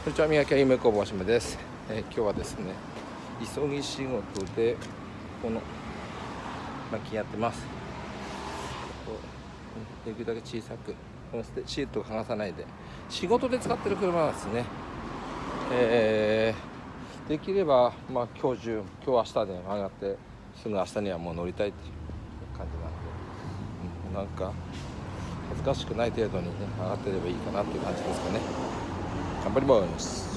こんにちは、三宅夢工房しめです。今日はですね、急ぎ仕事でこの薪やってます。できるだけ小さくこのシートを剥がさないで、仕事で使ってる車なんですね。できれば今日明日で上がってすぐ明日にはもう乗りたいっていう感じなんで、なんか恥ずかしくない程度にね上がってればいいかなっていう感じですかね。頑張ります。